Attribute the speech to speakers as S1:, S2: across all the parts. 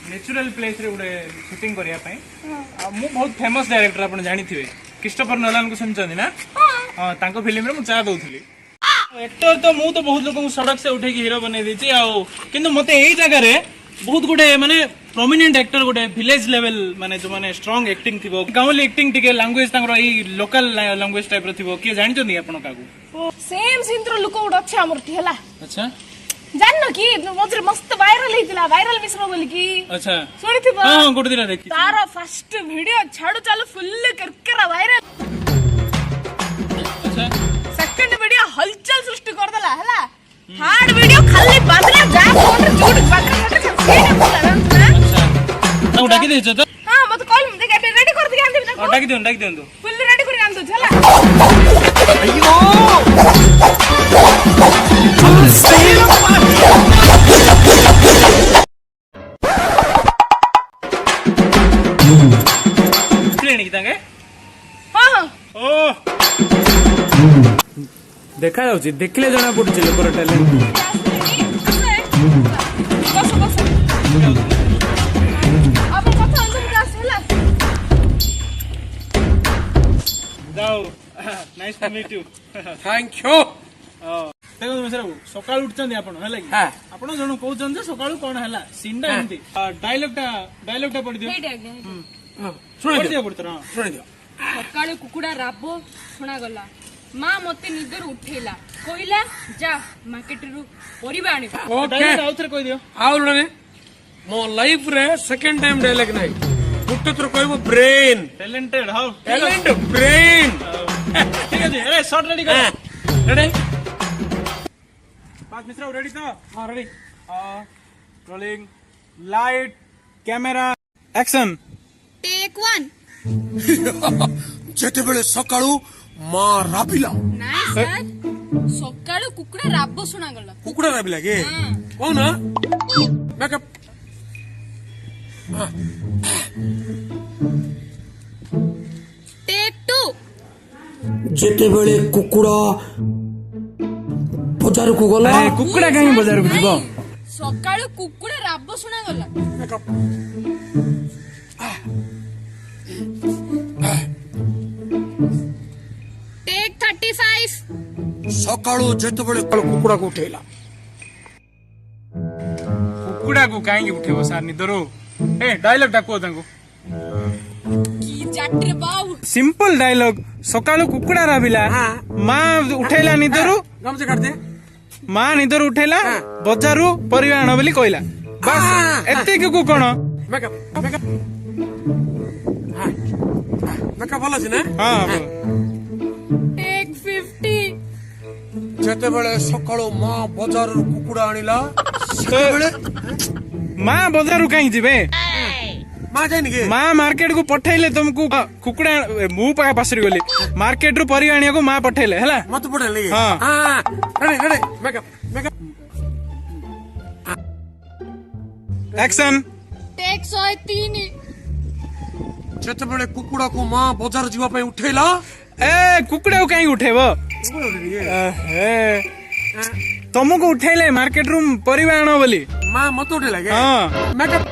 S1: Natural place रे गोटे shooting करिया पई मु बहुत फेमस डायरेक्टर आपण जानि थिबे क्रिस्टोफर नोलान को सुनचनी ना हां तांको फिल्म रे मु चा दउथली एक्टर तो मु तो बहुत लोक को सड़क से उठे के हीरो बने देछि आ किंतु मते एई जगह रे बहुत गुटे माने प्रोमिनेंट एक्टर गुटे विलेज लेवल माने जो माने स्ट्रांग एक्टिंग थिबो गांवली एक्टिंग टिके लैंग्वेज तांगरो एई लोकल लैंग्वेज टाइप रो थिबो के जानिचोनी आपण काकू
S2: सेम सिंत्र लुक उड अछि हमर ठी हला
S1: अच्छा
S2: जाननो की मजरे मस्त वायरल हेतिला वायरल मिश्र बोली की
S1: अच्छा
S2: सुनी थिबो
S1: हां गुड दिना देखि
S2: तारा फर्स्ट वीडियो छाडू चालू फुल करकरा वायरल
S1: अच्छा
S2: सेकंड वीडियो हलचल सृष्टि कर देला हला थर्ड वीडियो खाली बादला जा फोन रे जोड़ बादला हटे सीन बोला ना
S1: अच्छा तो डाकी देछो तो
S2: हां मत कॉल में देख रेडी कर दिया आंदे
S1: तो डाकी दियो
S2: फुल रेडी कर आंदो चला
S3: अयो
S1: प्लेन की तांगे
S2: हां हां
S1: ओ देखा जाउची देखले जणा पडुची लोकर टैलेंट
S2: बस बस अब कथा अंदर क्लास हला
S1: जाओ nice to meet you
S3: thank you
S1: देखो मिश्रा सकाळ उठचंदी आपण हला की आपण जणो कहउचन जे सकाळू कोन हला सिंडा एंती डायलॉग पढि दियो
S3: सुनि
S1: दियो पडतरा
S3: सुनि दियो
S4: सकाळू कुकुडा राबो सुना गला मां मते निदर उठेला कोइला जा मार्केट रु परिबा आनी
S1: डायलॉग आउथरे कहि दियो
S3: आउलने मो लाइफ रे सेकंड टाइम डायलॉग नाही गुट्टुत्र कहबो brain
S1: talented how
S3: talent brain
S1: ठीक है जी अरे शॉट रेडी कर
S3: रेडी
S1: पांच मिश्रा रेडी तो हां ready rolling light camera action
S4: take 1
S3: जेतेबेले सकाळू मा राबिला
S4: नाइ सर सकाळू कुकुडा राबो सुना गला
S3: कुकुडा राबिला के कोन मेकअप
S4: टेक 2
S5: जेतेबेले कुकुड़ा बजार को गला
S1: कुकुडा काहे बाजार को जीवो
S4: सकाळू कुकुडा राबो सुना गला
S3: मेकअप
S4: टेक 35
S3: सकाळू जेतेबेले कुकुडा को उठेला
S1: कुकुडा को काहे उठेबो सार निदरो ए डायलॉग डाको तांको
S4: की जाटरे बाऊ
S1: सिंपल डायलॉग सकाळू कुकुडा राबिला मां उठेला निदरो
S3: गमजे काट दे
S1: मां निदरो उठेला बजारु परिवा आनो बोली कहला बस एते को कोन
S3: मेकअप मेकअप मेकअप भलो छी ना
S1: हां
S4: टेक 50
S3: जेतेबेले सकाळू मा बजार कुकुडा आनिला सेतेबेले
S1: मां बजारु काहे जिबे
S3: मा जाइनी के
S1: मां मार्केट को पठैले तुमको कुकुडा मु पासरी गली मार्केट रु परिवा आनिया को मां पठैले हला
S3: मत पड़े ले
S1: हां
S3: हां ready ready makeup makeup
S1: action
S4: take 103
S3: जेतेबेले कुकुडा को मा बजार जीवा पे उठेला
S1: ए कुकुडा काहे उठेबो ए तुमको उठैले मार्केट रु परिवा आनो बोली
S3: मा मत उठेला के
S1: हां
S3: मेकअप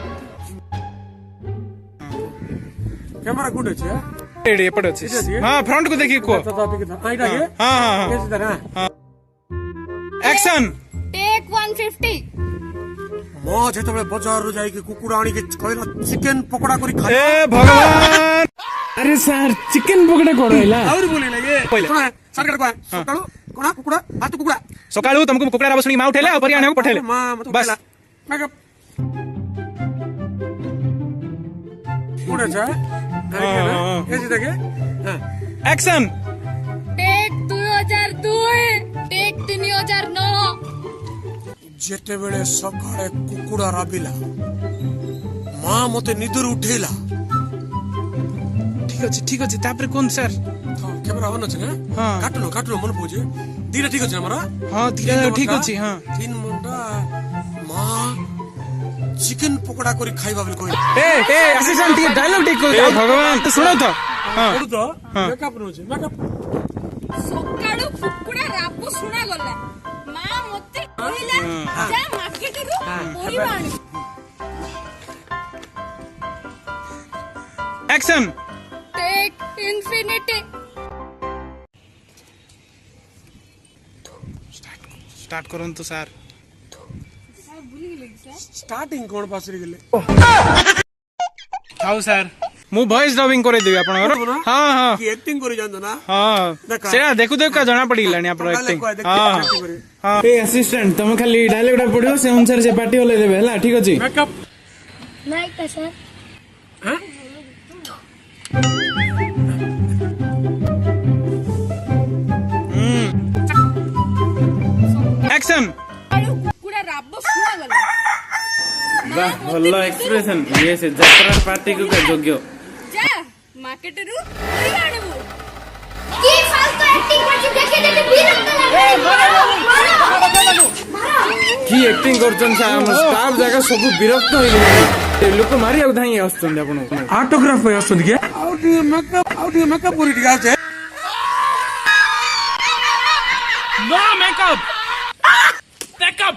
S3: कैमरा गुड अछि
S1: रेडी एपट अछि हां फ्रंट को देखि को
S3: आइटा के
S1: हां हां
S3: कैसे तरह
S1: हां एक्शन
S4: टेक 150
S3: मो जेतेबेले बाजार रो जाई के कुकुडा आनी के कहला चिकन पकोड़ा करी खाए
S1: ए भगवान अरे सर चिकन पकोड़ा कोडैला
S3: और बोले लगे
S1: पहिले
S3: सरकार को सकाळू कोना कुकुडा हाथ कुकुडा
S1: सकाळू तुमको कुकुडा राबसणी मा उठेले और परियाने को पठेले
S3: मा मत
S1: बस
S3: मेकअप गुड अछि कैसे देखे हां
S1: एक्शन
S4: टेक 2002 टेक 3009
S3: जेतेबेले सकाळे कुकुडा राबिला मा मते निदर उठेला
S1: ठीक अछि तापर कोन सर
S3: कैमरा ऑन अछि ना
S1: हां
S3: काटलो मन पूजे दीरा ठीक अछि हमरा
S1: हां ठीक अछि हां
S3: 3 घंटा मा चिकन पकोड़ा करी खाइबा बोली कहले
S1: ए असिस्टेंट टी डायलॉग टी को भगवान तो सुनो तो हां
S3: बोलू तो मेकअप नो छै मेकअप
S4: सकाळू कुकुडा राबो सुना गला
S2: ମା ମତେ କହିଲା ଯା ମାର୍କେଟରୁ ପରିବା ଆଣିବୁ।
S1: ଆକ୍ସନ।
S2: Take infinity.
S1: ଷ୍ଟାର୍ଟ କରନ୍ତୁ ସାର୍।
S3: स्टार्टिंग कौन पास रही गले
S1: ହଉ ସାର୍ ମୁଁ ଭଏସ ଡବିଂ କରେଇଦେବି ଆପଣଙ୍କର। ହଁ ହଁ
S3: की एक्टिंग करी जानतो ना
S1: ହଁ ସେଇଟା ଦେଖୁ ଦେଖୁ ଜଣା ପଡିଗଲାଣି ଆପଣଙ୍କ ଆକ୍ଟିଂ। ହଁ ହଁ ଏ ଆସିଷ୍ଟାଣ୍ଟ ତମେ ଖାଲି ଡାଇଲଗଟା ପଢିବ ସେ ଅନୁସାରେ ସେ ପାଟି ହଲେଇ ଦେବେ ହେଲା ଠିକ ଅଛି।
S3: मेकअप
S2: ନାଇଁ କା ସାର୍।
S1: ଆକ୍ସନ।
S2: କୁକୁଡ଼ା ରାବ ଶୁଣାଗଲା।
S1: ବାহ ଭଲ ଏକ୍ସପ୍ରେସନ ଇଏ ସେ ଯାତ୍ରା ପାର୍ଟିକୁ ଯୋଗ୍ୟ।
S2: ଯା ମାର୍କେଟରୁ ପରିବା ଆଣିବୁ। କି ଫାଲତୁ ଆକ୍ଟିଂ କରୁଛୁ ଦେଖି ଦେଖି ବିରକ୍ତ ଲାଗୁଛି।
S1: କି ଆକ୍ଟିଂ କରୁଛନ୍ତି ସାର୍ ଆମ ଷ୍ଟାଫ ଜାଗା ସବୁ ବିରକ୍ତ ହେଇଗଲେଣି। ଲୋକ ମାରିବାକୁ ଧାଇଁ ଆସୁଛନ୍ତି ଆପଣଙ୍କୁ।
S3: ऑटोग्राफ पे आसुद के आउट मेकअप पूरी ठीक আছে
S1: नो मेकअप मेकअप